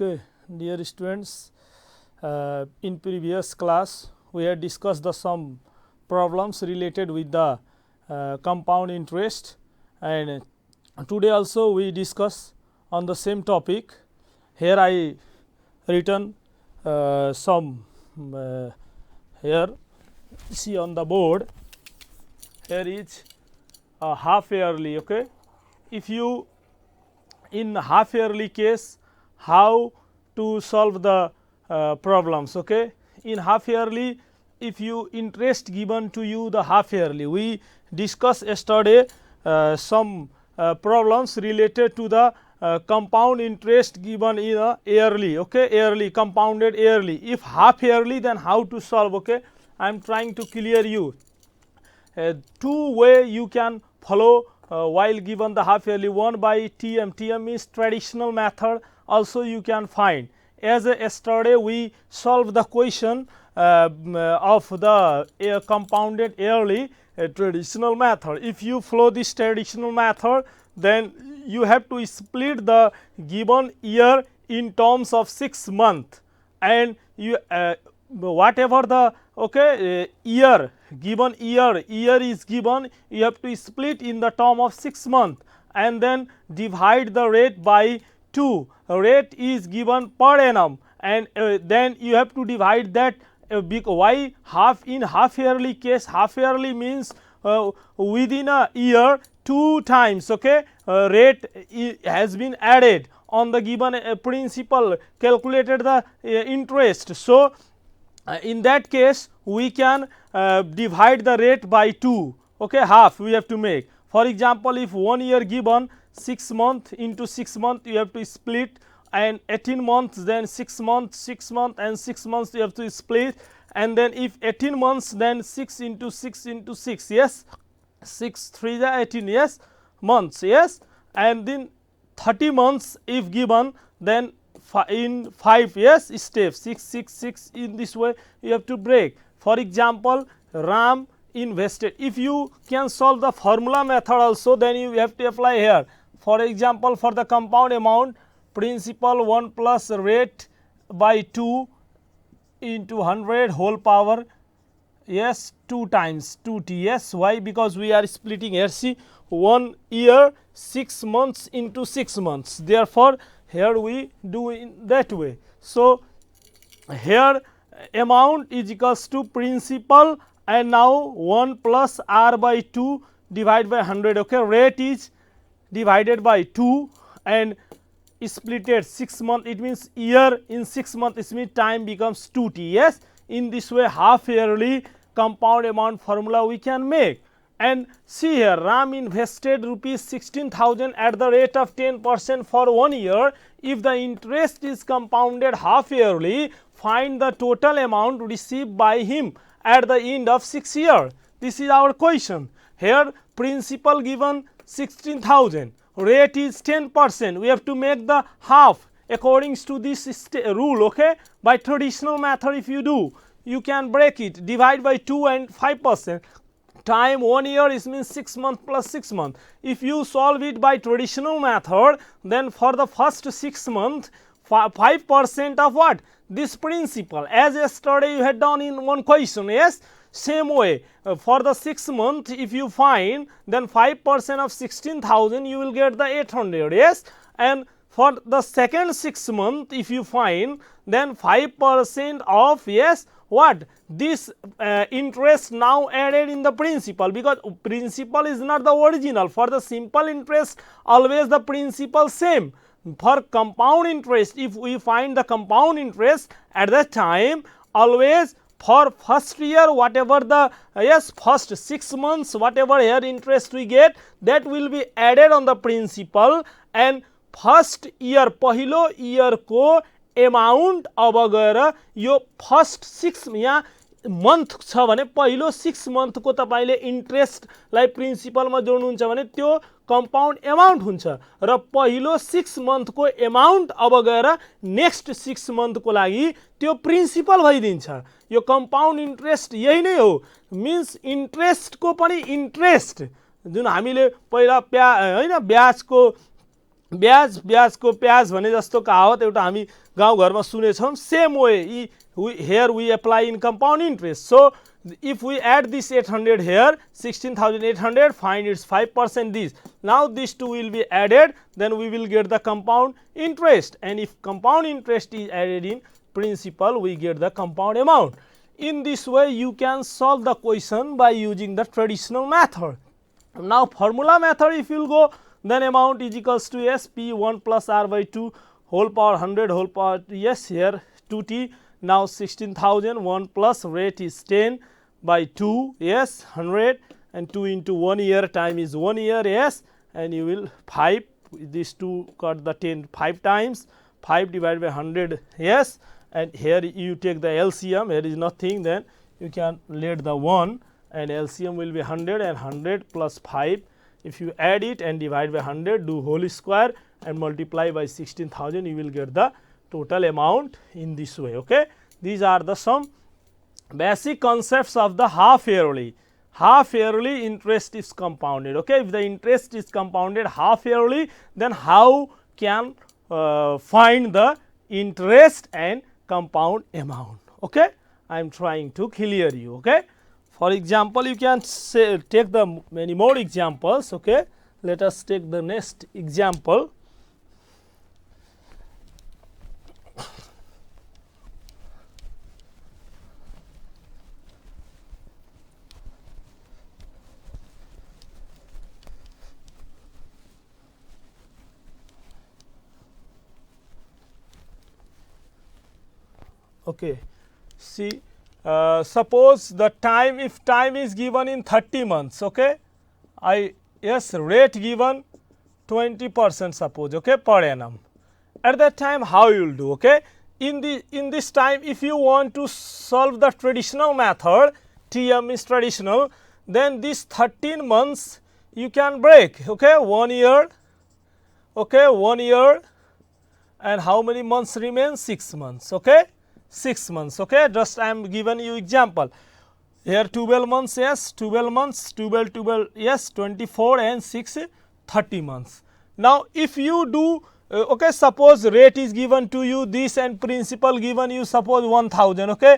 Okay, dear students, in previous class we had discussed some problems related with the compound interest, and today also we discuss on the same topic. Here I written some here, see on the board. Here is a half yearly. Okay, if you in half yearly case, how to solve the problems. Okay, in half yearly, if you interest given to you the half yearly, we discussed yesterday some problems related to the compound interest given in a yearly. Okay, yearly, compounded yearly. If half yearly, then how to solve. Okay, I am trying to clear you. Two way you can follow while given the half yearly. One by TM. TM is traditional method. Also you can find. As yesterday we solved the question of the compounded yearly traditional method. If you follow this traditional method, then you have to split the given year in terms of 6 months, and you whatever the year, given year is given, you have to split in the term of 6 months and then divide the rate by 2. Rate is given per annum, and then you have to divide that. Why half? In half yearly case, half yearly means within a year 2 times. Okay, rate has been added on the given principal, calculated the interest. So in that case we can divide the rate by 2. Okay, half we have to make. For example, if 1 year given, 6 months into 6 months you have to split, and 18 months, then 6 months, 6 months and 6 months you have to split, and then if 18 months, then 6 into 6 into 6, yes, 6 3 is 18, yes, months, yes, and then 30 months if given, then in 5, yes, steps, 6 6 6, in this way you have to break. For example, Ram invested. If you can solve the formula method also, then you have to apply here. For example, for the compound amount, principal 1 plus rate by 2 into 100 whole power, yes, 2 times 2t. Yes, why? Because we are splitting here. See, 1 year 6 months into 6 months, therefore here we do in that way. So here amount is equals to principal, and now 1 plus r by 2 divided by 100. Okay, rate is divided by 2 and splitted 6 months, it means year in 6 months, it means time becomes 2t. Yes, in this way half yearly compound amount formula we can make. And see here, Ram invested rupees 16,000 at the rate of 10% for 1 year. If the interest is compounded half yearly, find the total amount received by him at the end of 6 years. This is our question. Here principal given 16,000, rate is 10%. We have to make the half according to this rule. Okay, by traditional method, if you do, you can break it, divide by 2 and 5%. Time 1 year is means 6 months plus 6 months. If you solve it by traditional method, then for the first 6 months, 5% of what? This principal, as yesterday you had done in one question. Yes, same way for the 6 months, if you find, then 5% of 16,000 you will get the 800. Yes, and for the second 6 months, if you find, then 5% of, yes, what? This interest now added in the principal, because principal is not the original. For the simple interest, always the principal same. For compound interest, if we find the compound interest at that time, always for first year, whatever the first 6 months, whatever here interest we get, that will be added on the principal, and first year पहिलो year को amount अब गएर यो first 6 यहाँ month छ भने पहिलो 6 month को तपाईले interest लाई principal मा जोड्नुहुन्छ भने त्यो compound amount हुन्छ, र पहिलो 6 month को amount अब गएर next 6 month को लागि त्यो principal भइदिन्छ. यो compound interest यही नै हो. means interest को पनि interest जुन हामीले पहिला हैन ब्याज को ब्याज ब्याजको प्याज भने जस्तो कहावत एउटा हामी गाउँघरमा सुनेछौँ. Same way here we apply in compound interest. So if we add this 800 here, 16,800, find its 5% this. Now these two will be added, then we will get the compound interest, and if compound interest is added in principal, we get the compound amount. In this way you can solve the question by using the traditional method. Now formula method, if you will go, then amount is equals to S P 1 plus R by 2 whole power 100 whole power yes here 2t. Now 16,000, 1 plus rate is 10 by 2 yes 100, and 2 into 1 year time is 1 year yes, and you will 5, these two got the 10 5 times, 5 divided by 100 yes, and here you take the LCM, here is nothing, then you can let the 1, and LCM will be 100, and 100 plus 5, if you add it and divide by 100, do whole square and multiply by 16,000, you will get the total amount in this way. Okay, these are the some basic concepts of the half yearly. Half yearly interest is compounded. Okay, if the interest is compounded half yearly, then how can find the interest and compound amount? Okay, I am trying to clear you. Okay, for example, you can say, take the many more examples. Okay, let us take the next example. Okay, see, suppose the time, if time is given in 30 months, okay, yes, rate given 20% suppose, okay, per annum. At that time, how you will do? Okay, in this time, if you want to solve the traditional method, TM is traditional, then this 13 months you can break. Okay, 1 year. Okay, 1 year, and how many months remain? 6 months. Okay, 6 months. Okay, just I am given you example. Here 12 months, yes, 12 months, 12, yes, 24, and 6, 30 months. Now if you do, okay, suppose rate is given to you this, and principal given you suppose 1,000. Okay,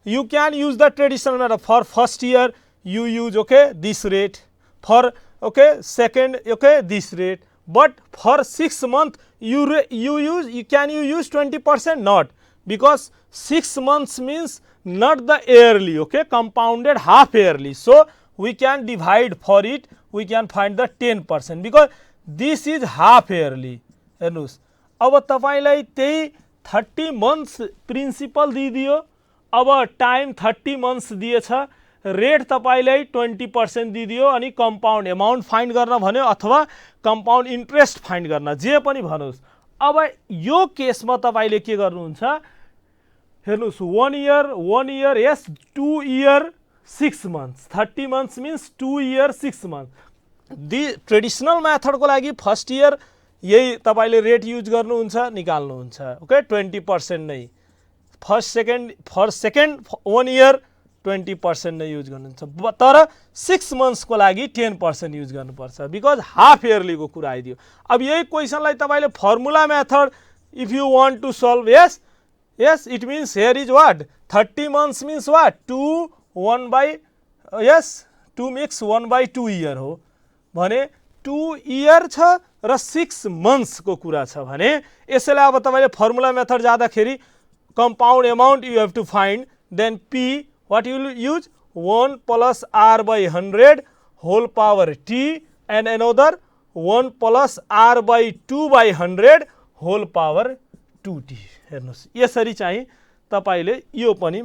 you can use the traditional method. For first year you use, okay, this rate, for, okay, second, okay, this rate, but for 6 months you can use 20%? Not, because 6 months means not the yearly, okay, compounded half yearly. So we can divide for it, we can find the 10%, because this is half yearly. हेर्नुस्, अब तपाईलाई त्यही 30 months principal दिदियो, अब time 30 months दिएछ, rate तपाईलाई 20% दिदियो, अनि compound amount find गर्न भन्यो अथवा कम्पाउन्ड इन्ट्रेस्ट फाइन्ड गर्न, जे पनि भन्नुस्. अब यो केसमा तपाईले के गर्नुहुन्छ, हेर्नुस्, 1 year yes, 2 year 6 months, 30 months means 2 year 6 months. दि ट्रेडिसनल मेथड को लागि फर्स्ट इयर यही तपाईले रेट युज गर्नुहुन्छ, निकाल्नुहुन्छ. ओके, 20% नै. फर सेकेन्ड 1 year 20% नै युज गर्नुहुन्छ, तर 6 months को लागि 10% युज गर्नुपर्छ, बिकज हाफ इयरली को कुरा आइदियो. अब यही क्वेशनलाई तपाईले formula method if you want to solve, yes, it means here is what, 30 months means what, 2 1 by, yes, 2 mix 1 by 2 year हो भने 2 year छ र 6 months को कुरा छ भने, यसैले अब तपाईले फर्मुला मेथड जाँदाखेरि compound amount you have to find, then P, what you will use, 1 plus R by 100 whole power T, and another 1 plus R by 2 by 100 whole power 2T. हेर्नुस्, यसरी चाहिँ तपाईले यो पनि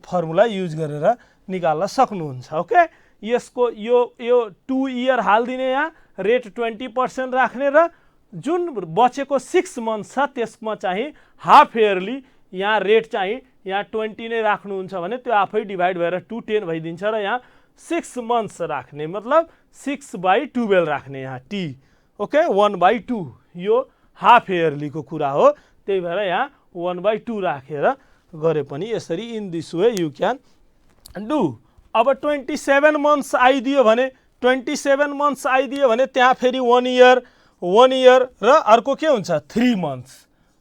फर्मुला युज गरेर निकाल्न सक्नुहुन्छ. Okay, यसको यो 2 year हाल्दिने, यहाँ रेट 20% राख्ने, र जुन बचेको 6 months छ त्यसमा चाहिँ हाफ इयरली यहाँ रेट चाहिँ यहाँ 20 नै राख्नुहुन्छ भने त्यो आफै डिभाइड भएर 210 भइदिन्छ, र यहाँ 6 months राख्ने मतलब 6/12 राख्ने यहाँ T. ओके, 1/2 यो हाफ इयरली को कुरा हो, त्यही भएर यहाँ 1/2 राखेर गरे पनि यसरी इन this way you can do. अब 27 months आइदियो भने, 27 months आइदियो भने त्यहाँ फेरि 1 year 1 इयर र अर्को के हुन्छ 3 मन्थ्स।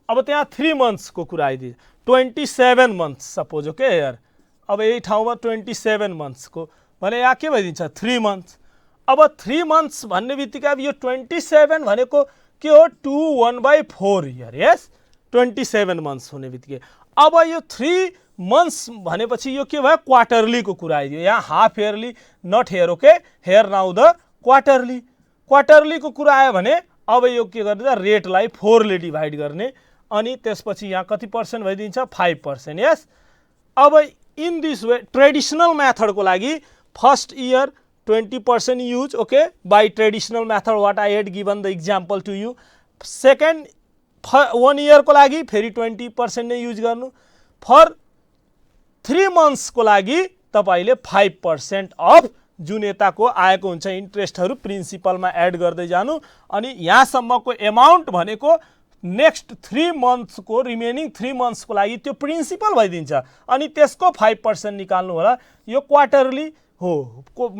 अब त्यहाँ 3 मन्थ्सको कुरा आइदियो 27 मन्थ्स सपोज ओके हेयर। अब यही ठाउँमा 27 मन्थ्सको भने यहाँ के भइदिन्छ 3 मन्थ्स। अब 3 मन्थ्स भन्ने बित्तिकै अब यो 27 भनेको के हो 2/1/4 इयर यस 27 मन्थ्स हुने बित्तिकै अब यो 3 मन्थ्स भनेपछि यो के भयो क्वार्टरलीको कुरा आइदियो। यहाँ half yearly not here okay here now the क्वार्टरलीको कुरा आयो भने अब यो के गर्ने रेटलाई 4 ले डिभाइड गर्ने अनि त्यसपछि यहाँ कति पर्सेन्ट भइदिन्छ 5% यस। अब इन दिस वे ट्रेडिसनल मेथडको लागि first year 20% use okay by traditional method what I had given the example to you. Second 1 इयरको लागि फेरि 20% नै युज गर्नु। फर 3 मन्थ्सको लागि तपाईले 5% अफ जुन यताको आएको हुन्छ इन्ट्रेस्टहरू प्रिन्सिपलमा एड गर्दै जानु अनि यहाँसम्मको एमाउन्ट भनेको नेक्स्ट 3 मन्थ्सको रिमेनिङ 3 मन्थ्सको लागि त्यो प्रिन्सिपल भइदिन्छ अनि त्यसको 5% निकाल्नु होला। यो क्वार्टरली हो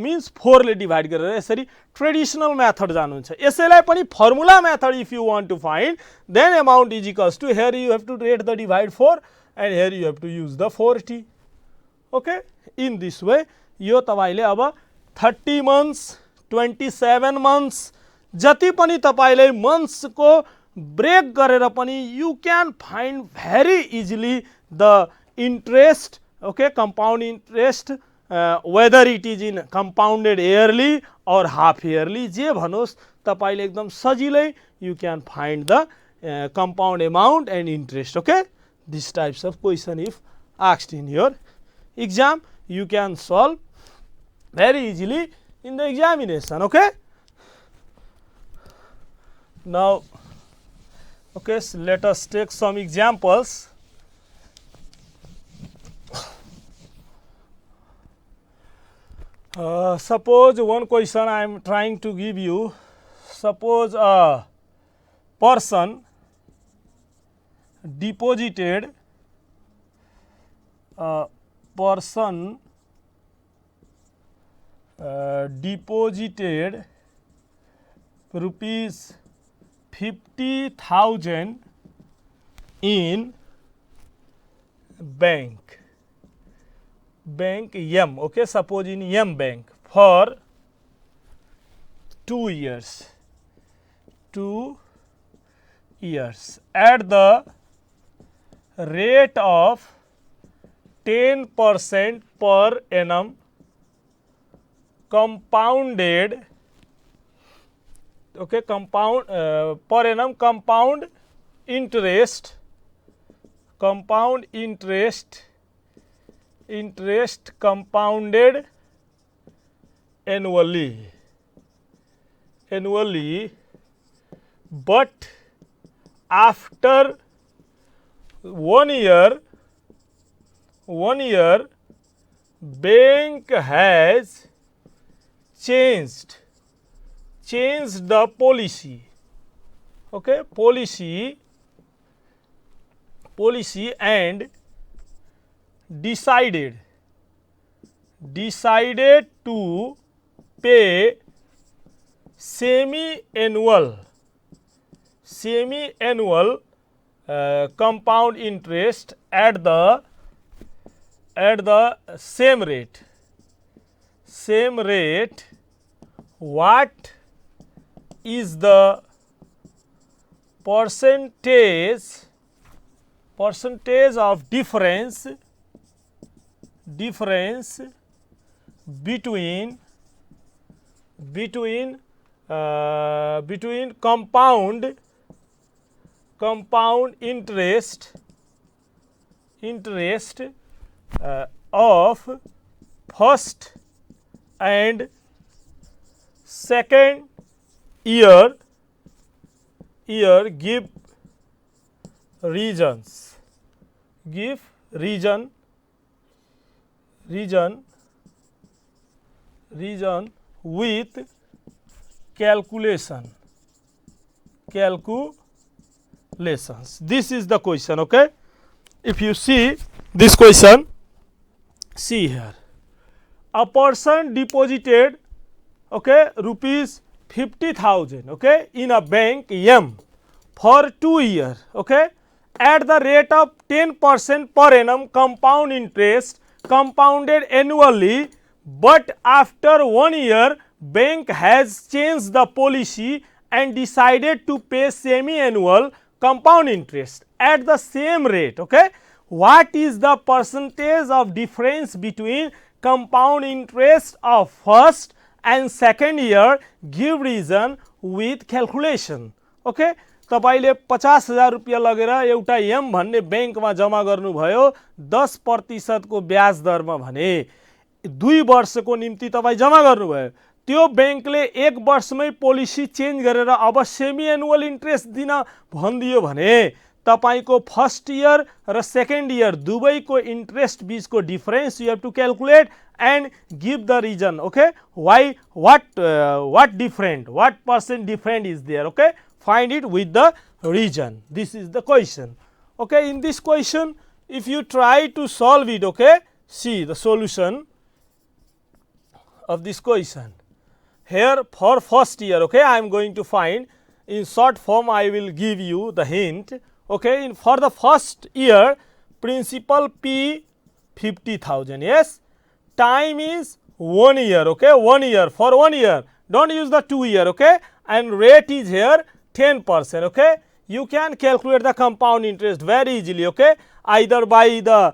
मिन्स 4 ले डिभाइड गरेर यसरी ट्रेडिसनल मेथड जानुहुन्छ। यसैलाई पनि formula method if you want to find then amount is equals to here you have to rate the divide 4 and here you have to use the 40 okay. In this way यो तपाईले अब 30 months 27 months जति पनि तपाईले मन्थ्सको break गरेर पनि you can find very easily the interest okay compound interest whether it is in compounded yearly or half yearly जे भनोस् तपाईले एकदम सजिलै you can find the compound amount and interest okay. This types of question if asked in your exam you can solve very easily in the examination okay। Now okay so let us take some examples। Suppose one question I am trying to give you, suppose a person deposited deposited rupees 50,000 in bank M okay suppose in M bank for 2 years at the rate of 10% per annum compounded okay per annum compound interest compounded annually but after 1 year bank has changed the policy okay policy and decided to pay semi-annual compound interest at the same rate what is the percentage of difference between compound interest of first and second year give reason with calculations. This is the question okay। If you see this question, see here a person deposited okay rupees 50,000, okay, in a bank M for 2 years, okay, at the rate of 10% per annum compound interest compounded annually, but after 1 year bank has changed the policy and decided to pay semi-annual compound interest at the same rate, okay. What is the percentage of difference between compound interest of first and second year? Give reason with calculation, okay. तपाईले 50,000 रुपैयाँ लगेर एउटा M भन्ने बैंकमा जम्मा गर्नुभयो 10% को ब्याज दरमा भने 2 वर्षको निम्ति तपाई जम्मा गर्नुभयो त्यो बैंकले 1 वर्षमै पोलिसी चेन्ज गरेर अब सेमी एनुअल इन्ट्रेस्ट दिन भन्दियो भने तपाईको फर्स्ट इयर र सेकेन्ड इयर दुवैको इन्ट्रेस्ट बीचको difference you have to calculate and give the reason, okay, why, what different, what percent different is there, okay, find it with the reason. This is the question, okay. In this question if you try to solve it, okay, see the solution of this question. Here for first year, okay, I am going to find in short form. I will give you the hint, okay. For the first year principal P 50,000, yes, time is 1 year, okay, 1 year, for 1 year, don't use the 2 year, okay, and rate is here 10%, okay. You can calculate the compound interest very easily, okay, either by the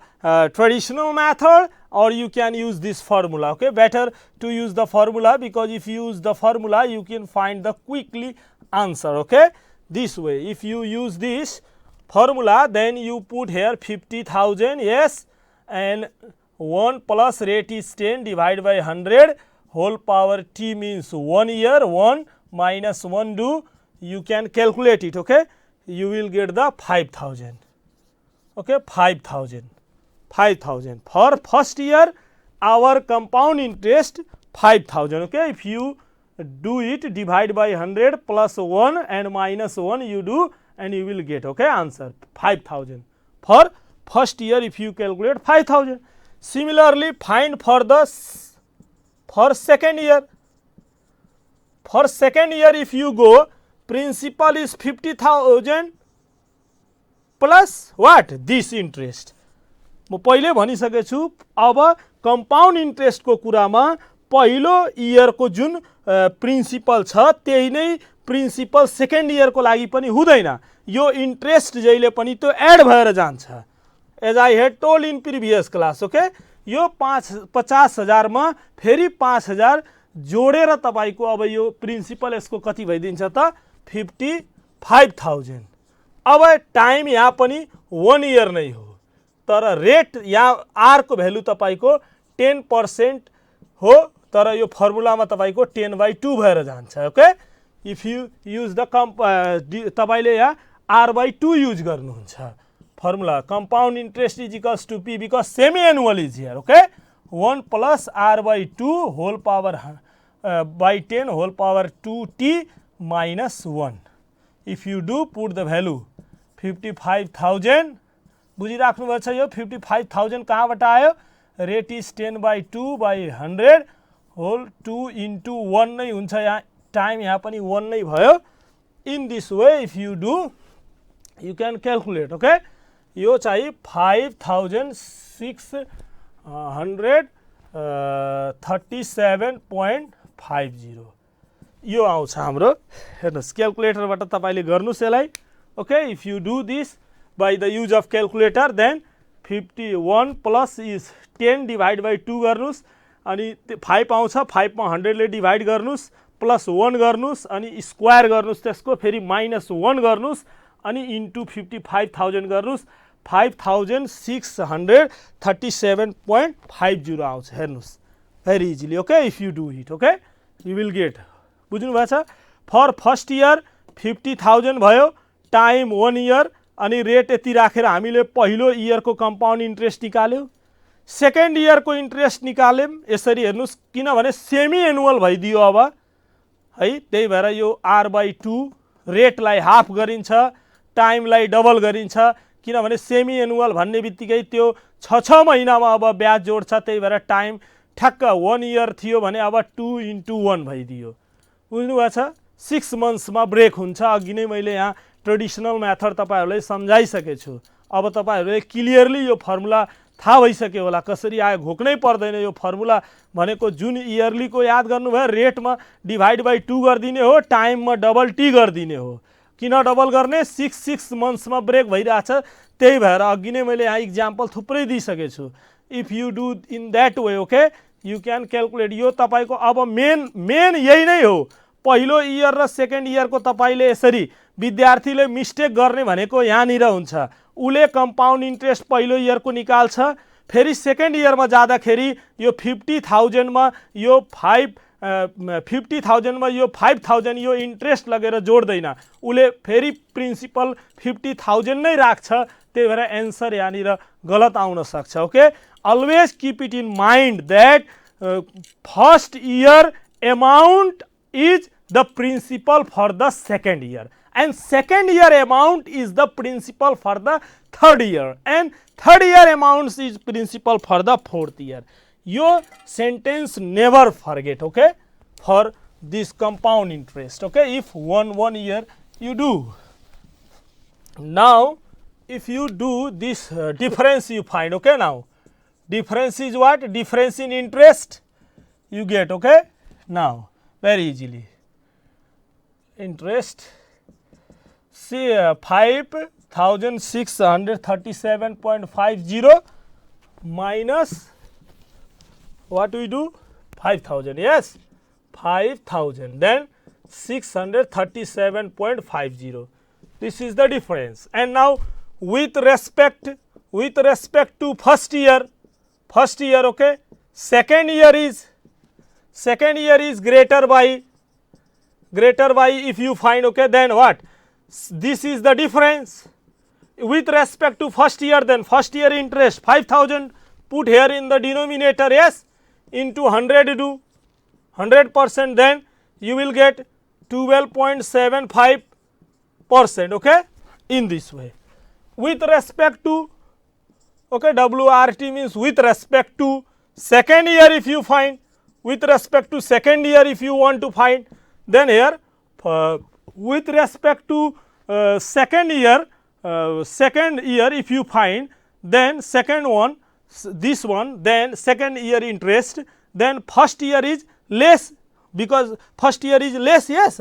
traditional method or you can use this formula, okay. Better to use the formula because if you use the formula you can find the quickly answer, okay. This way if you use this formula then you put here 50,000, yes, and 1 plus rate is 10 divided by 100 whole power t means 1 year, 1 minus 1 do, you can calculate it, okay. You will get the 5,000, okay, 5,000 for first year our compound interest 5,000, okay. If you do it divide by 100 plus 1 and minus 1 you do and you will get, okay, answer 5,000 for first year. If you calculate 5,000, similarly find for the second year. For second year if you go, principal is 50,000 plus what, this interest. म पहिले भनिसके छु अब compound interest को कुरामा पहिलो year को जुन principal छ त्यही नै प्रिन्सिपल सेकेन्ड इयर को लागि पनि हुँदैन, यो इन्ट्रेस्ट जहिले पनि त्यो एड भएर जान्छ. As I had told in previous class, okay, यो 50,000 मा फेरि 5,000 जोडेर तपाईको अब यो प्रिन्सिपल यसको कति भइदिन्छ त 55,000. अब टाइम यहाँ पनि 1 इयर नै हो तर रेट यहाँ आर को भ्यालु तपाईको 10% हो तर यो फर्मुलामा तपाईको 10/2 भएर जान्छ, okay. If you use the तपाईले यहाँ r/2 युज गर्नुहुन्छ formula. Compound interest is equals to P because semi-annual is here, okay. 1 plus r/2 whole power by 10 whole power 2t minus 1. If you do put the value 55,000, बुझिराख्नु भएको छ. यो 55,000 कहाँबाट आयो? Rate is 10/2 by 100 whole 2 into 1 नै हुन्छ. यहाँ time यहाँ पनि 1 नै भयो. In this way if you do you can calculate, okay. यो चाहिँ 5,637.50 यो आउँछ हाम्रो. हेर्नुस् क्याल्कुलेटरबाट तपाईले गर्नुस् यसलाई, okay. If you do this by the use of calculator then 51 plus is 10 divided by 2 गर्नुस् अनि 5 आउँछ. 5 मा 100 ले डिवाइड गर्नुस् प्लस 1 गर्नुस् अनि स्क्वायर गर्नुस् त्यसको फेरि माइनस 1 गर्नुस् अनि इन्टु 55,000 गर्नुस्. 5,637.50 आउँछ. हेर्नुस् भेरी easily, okay. If you do it, okay, you will get. बुझ्नु भएको छ. फर फर्स्ट इयर 50,000 भयो, टाइम 1 इयर अनि रेट यति राखेर हामीले पहिलो इयरको कम्पाउन्ड इन्ट्रेस्ट निकाल्यौ, सेकेन्ड इयरको इन्ट्रेस्ट निकाल्यौं. यसरी हेर्नुस् किनभने सेमी एनुअल भइदियो अब है. त्यही भएर यो r/2 रेटलाई हाफ गरिन्छ, टाइमलाई डबल गरिन्छ. किनभने सेमी एनुअल भन्ने बित्तिकै त्यो 6 महिनामा अब ब्याज जोड्छ. त्यही भएर टाइम ठ्याक्क 1 इयर थियो भने अब 2 into 1 भइदियो. बुझ्नुभएको छ 6 मन्थ्समा ब्रेक हुन्छ। अघि नै मैले यहाँ ट्रेडिसनल मेथड तपाईहरुलाई सम्झाइसकेको छु। अब तपाईहरुले क्लियरली यो फर्मुला थाहा भइसक्यो होला कसरी आयो, घोक्नै पर्दैन। यो फर्मुला भनेको जुन इयरली को याद गर्नुभयो, रेटमा डिभाइड बाइ 2 गरिदिने हो, टाइममा डबल टी गरिदिने हो। किन डबल गर्ने? 6 मन्थ्समा ब्रेक भइरहेछ, त्यही भएर अघि नै मैले यहाँ इक्जाम्पल थुप्रै दिइसकेको छु। If you do in that way, okay, you can calculate. यो तपाईको अब मेन यही नै हो। पहिलो इयर र सेकेन्ड इयरको तपाईले यसरी विद्यार्थीले मिस्टेक गर्ने भनेको यहाँनिर हुन्छ। उले कम्पाउन्ड इन्ट्रेस्ट पहिलो इयरको निकाल्छ, फेरि सेकेन्ड इयरमा जाँदाखेरि यो 50,000 मा यो 50,000 मा यो 5,000 यो इन्ट्रेस्ट लगेर जोड्दैन, उले फेरि प्रिन्सिपल 50,000 नै राख्छ। त्यही भएर एन्सर यहाँनिर गलत आउन सक्छ। Okay, always keep it in mind that first year amount is the principal for the second year and second year amount is the principal for the third year and third year amount is principal for the fourth year. Your sentence never forget, okay, for this compound interest. Okay, if one year you do. Now if you do this difference you find, okay, now difference is what? Difference in interest you get. Okay, now very easily interest, see 5,637.50 minus what we do 5,000, yes, 5,000, then 637.50. This is the difference. And now with respect to first year, okay, second year is greater by if you find, okay, then what? This is the difference with respect to first year. Then first year interest 5,000 put here in the denominator, yes, into 100 do 100%, then you will get 12.75%, okay, in this way. With respect to, okay, WRT means with respect to second year. If you find with respect to second year, if you want to find, then here with respect to second year if you find, then second one, this one, then second year interest, then first year is less because first year is less, yes,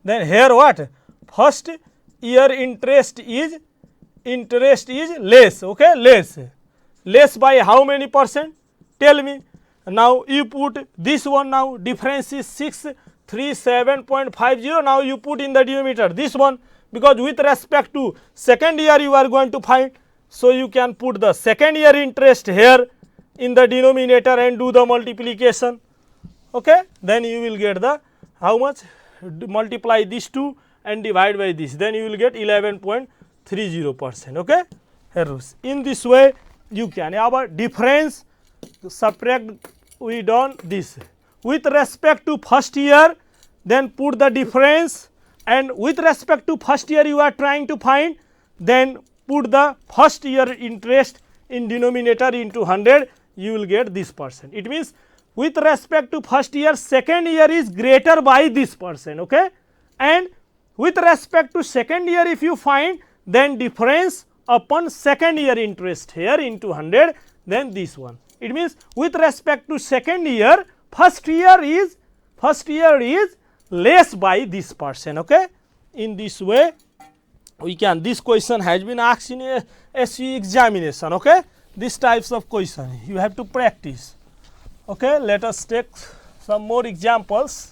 then here what? First year interest is less, okay, less by how many percent? Tell me. Now you put this one, now difference is 637.50. now you put in the denominator this one, because with respect to second year you are going to find, so you can put the second year interest here in the denominator and do the multiplication, okay, then you will get the how much? Multiply these two and divide by this, then you will get 11.30%, okay. In this way you can our difference subtract, we done this with respect to first year, then put the difference, and with respect to first year you are trying to find, then put the first year interest in denominator into 100, you will get this percent. It means with respect to first year, second year is greater by this percent, okay, and with respect to second year if you find, then difference upon second year interest here into 100, then this one. It means with respect to second year, first year is less by this percent, okay. In this way we can, this question has been asked in a SU examination, okay. These types of question you have to practice, okay. Let us take some more examples.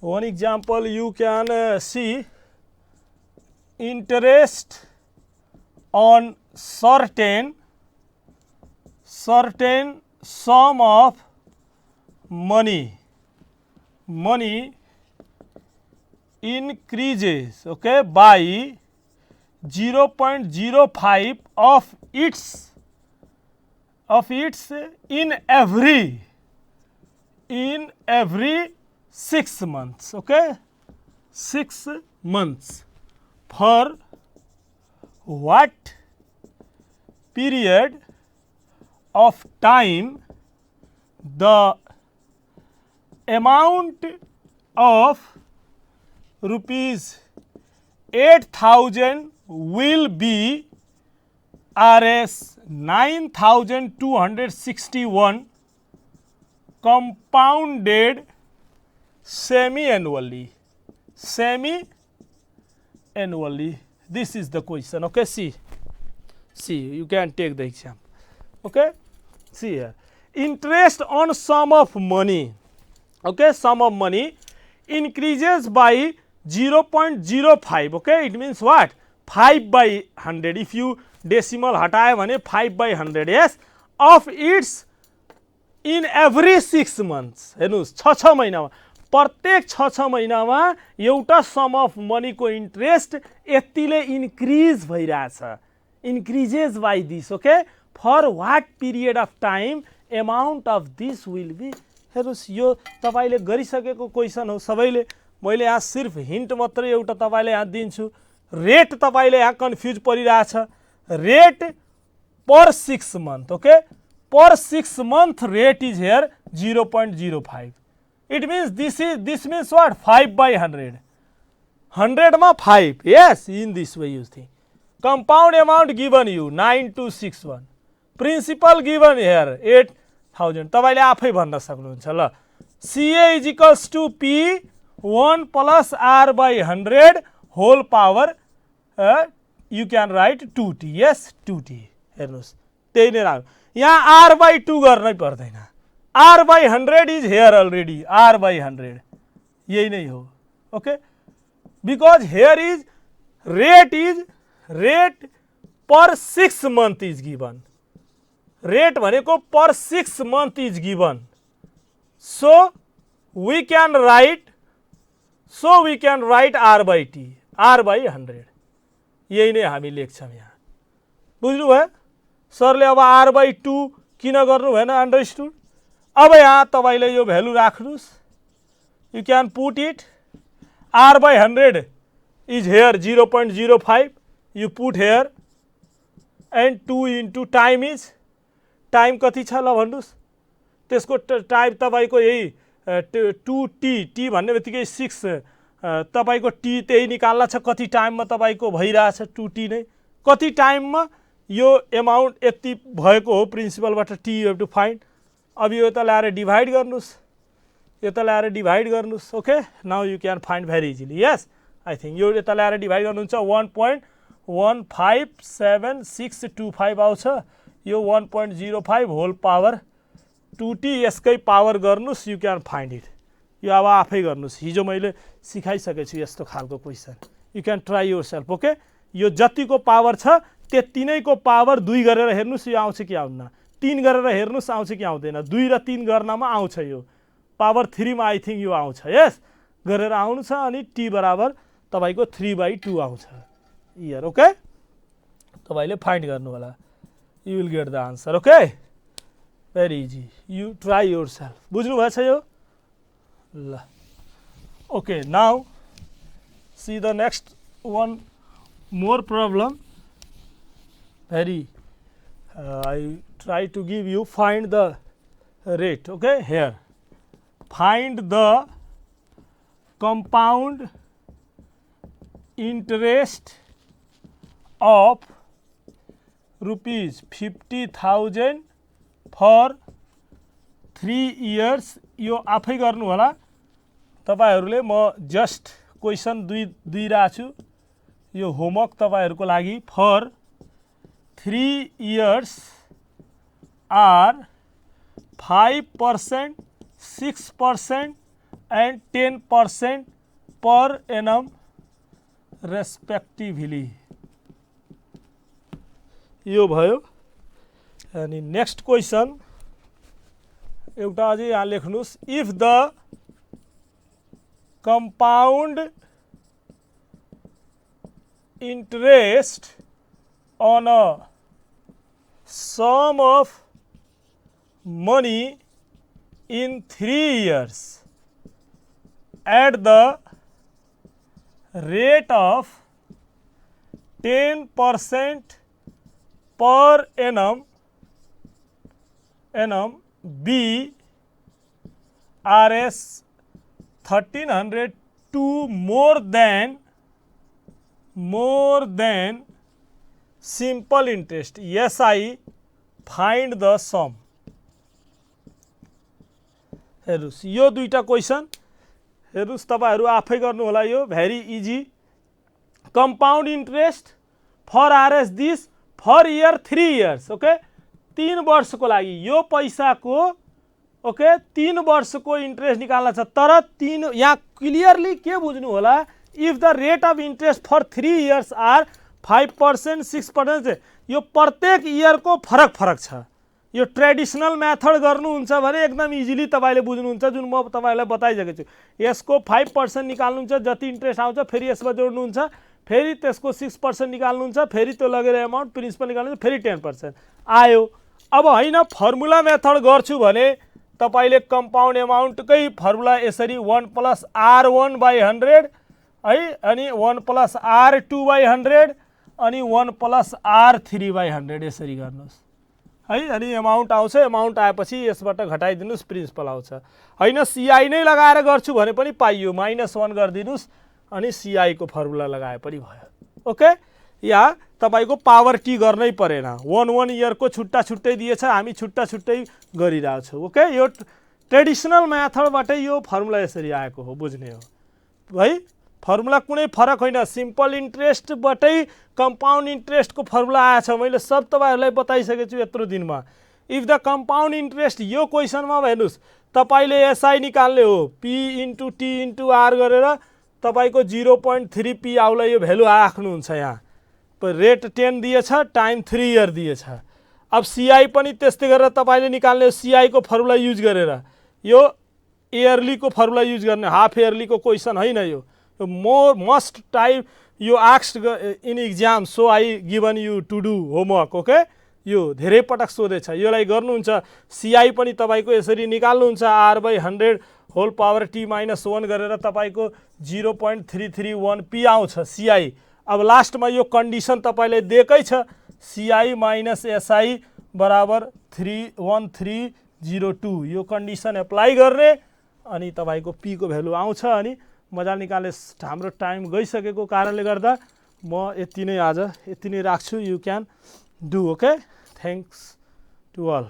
One example you can see, interest on certain sum of money increases, okay, by 0.05 of its in every 6 months, okay, 6 months. For what period of time the amount of rupees 8,000 will be Rs 9,261 compounded semi-annually. Semi-annually. This is the question. Okay, see, you can take the exam. Okay, see here. Interest on sum of money. Okay, sum of money increases by 0.05. Okay, it means what? 5/100. If you decimal हटाए भने 5/100. Yes, of its in every 6 months. हेर्नुस् 6 महिनामा, प्रत्येक 6 महिनामा एउटा sum of मनीको interest यतिले increase भइरहेछ. Increases by this. Okay, for what period of time amount of this will be. हेर्नुस् यो तपाईले गरिसकेको क्वेसन हो सबैले. मैले यहाँ सिर्फ हिन्ट मात्रै एउटा तपाईले यहाँ दिन्छु. रेट तपाईले यहाँ कन्फ्युज परिरहेछ. रेट पर 6 month. Okay, per 6 month rate is here 0.05. It means this means what? 5/100. 100 ma 5. Yes, in this way you think. Compound amount given you 9,261. Principal given here 8,000. तपाईले आफै भन्न सक्नुहुन्छ ल. CA is equals to P 1 plus R/100 whole power. You can write 2t. Yes, 2t. हेर्नुस् त्यही नै राख्नु. यहाँ R/2 गर्नै पर्दैन. R/100 is here already. R/100 यही नै हो. Okay, because here is rate per 6 month is given. Rate भनेको per 6 month is given. So we can write R/t. R/100 यही नै हामी लेख्छौँ यहाँ. बुझ्नुभयो सरले? अब R/2 किन गर्नु भएन? अन्डरस्टुड. अब यहाँ तपाईले यो value राख्नुस्. You can put it. R/100 is here 0.05. You put here and 2 into time is, time कति छ ल भन्नुस्. त्यसको टाइम तपाईको यही 2t. t भन्ने बित्तिकै 6. तपाईको t त्यही निकाल्ला छ. कति टाइममा तपाईको भइरहेछ 2t नै. कति टाइममा यो एमाउन्ट यति भएको हो प्रिन्सिपलबाट. t you have to find. अब यो त ल्याएर डिभाइड गर्नुस्. यो त ल्याएर डिभाइड गर्नुस्. Okay, now you can find very easily. Yes, I think यो त ल्याएर डिभाइड गर्नुहुन्छ. 1.15765 आउँछ. यो 1.05 होल पावर 2t यसकै पावर गर्नुस्. You can find it. यो अब आफै गर्नुस्. हिजो मैले सिकाइसकेको छु यस्तो खालको question. You can try yourself. Okay, यो जतिको पावर छ त्यति नैको पावर 2 गरेर हेर्नुस्. यो आउँछ कि आउँदैन. 3 गरेर हेर्नुस् आउँछ कि आउँदैन. 2 र 3 गर्नमा आउँछ. यो पावर 3 मा आई थिंक यो आउँछ. यस, गरेर आउनु छ. अनि t बराबर तपाईको 3/2 आउँछ हियर. ओके, तपाईले फाइन्ड गर्नु होला. You will get the answer. Okay, very easy. You try your self. बुझ्नु भएछ यो ल. Okay, now see the next one more problem. Very I try to give you, find the rate. Okay, here find the compound interest of rupees 50,000 for 3 years. यो आफै गर्नु होला तपाईहरुले. म just question दिइरा छु. यो homework तपाईहरुको लागि. for 3 years are 5%, 6% and 10% per annum respectively. यो भयो. अनि नेक्स्ट क्वेशन एउटा अझै यहाँ लेख्नुस्. if the compound interest on a sum of money in 3 years at the rate of 10% per annum be RS 1300 to more than simple interest. SI find the sum. हेर्नुस् यो दुईटा question हेर्नुस् तपाईहरु आफै गर्नु होला यो very easy. Compound interest for RS this for year 3 years. Okay 3 वर्षको लागि यो पैसाको ओके 3 वर्षको इन्ट्रेस्ट निकाल्न छ. तर 3 यहाँ क्लियरली के बुझ्नु होला, if the rate of interest for 3 years are 5% 6%, यो प्रत्येक इयरको फरक छ. यो ट्रेडिसनल मेथड गर्नुहुन्छ भने एकदम इजिली तपाईले बुझ्नुहुन्छ, जुन म तपाईलाई बताइसकेको छु. यसको 5% निकाल्नुहुन्छ, जति इन्ट्रेस्ट आउँछ फेरि यसमा जोड्नुहुन्छ, फेरि त्यसको 6% निकाल्नुहुन्छ, फेरि त्यो लगेर अमाउन्ट प्रिन्सिपल निकाल्नुहुन्छ, फेरि 10% आयो. अब हैन फर्मुला मेथड गर्छु भने तपाईले कम्पाउन्ड अमाउन्टकै फर्मुला यसरी 1 + R1/100 है, अनि 1 + R2/100 अनि 1 + R3/100 यसरी गर्नुस् है. अनि अमाउन्ट आउँछ, अमाउन्ट आएपछि यसबाट घटाइदिनुस्, प्रिन्सिपल आउँछ. हैन CI नै लगाएर गर्छु भने पनि पाइयो, -1 गरिदिनुस् अनि CI को फर्मुला लगाए पनि भयो. ओके या तपाईको पावर टी गर्नै परेन. 1 इयर को छुट्टा छुट्टै दिएछ, हामी छुट्टा छुट्टै गरिरहेको छौं. ओके यो ट्रेडिसनल मेथडबाट यो फर्मुला यसरी आएको हो, बुझ्ने हो है. फर्मुला कुनै फरक होइन, सिम्पल इन्ट्रेस्टबाटै कम्पाउन्ड इन्ट्रेस्टको फर्मुला आएछ. मैले सब तपाईहरुलाई बताइसकेको छु यत्रो दिनमा. इफ द कम्पाउन्ड इन्ट्रेस्ट यो क्वेशनमा हेर्नुस्, तपाईले SI निकाल्ने हो, P * T * R गरेर तपाईको 0.3 P आउला यो भ्यालु राख्नुहुन्छ. यहाँ रेट 10 दिएछ, टाइम 3 इयर दिएछ. अब CI पनि त्यस्तै गरेर तपाईले निकाल्ने, CI को फर्मुला युज गरेर. यो इयरली को फर्मुला युज गर्ने, हाफ इयरली को क्वेशन हैन यो. Must type you asked in exam, so I given you to do homework. Okay, यो धेरै पटक सोधेछ, योलाई गर्नुहुन्छ. CI पनि तपाईको यसरी निकाल्नुहुन्छ, R/100 होल पावर T - 1 गरेर तपाईको 0.331 P आउँछ CI. अब लास्टमा यो कन्डिसन तपाईले दिएकै छ, CI - SI बराबर 1302. यो कन्डिसन एप्लाई गर्ने अनि तपाईको P को भ्यालु आउँछ. अनि मजा निकाले. हाम्रो टाइम गइसकेको कारणले गर्दा म यति नै आज यति नै राख्छु. You can do. Okay, thanks to Al.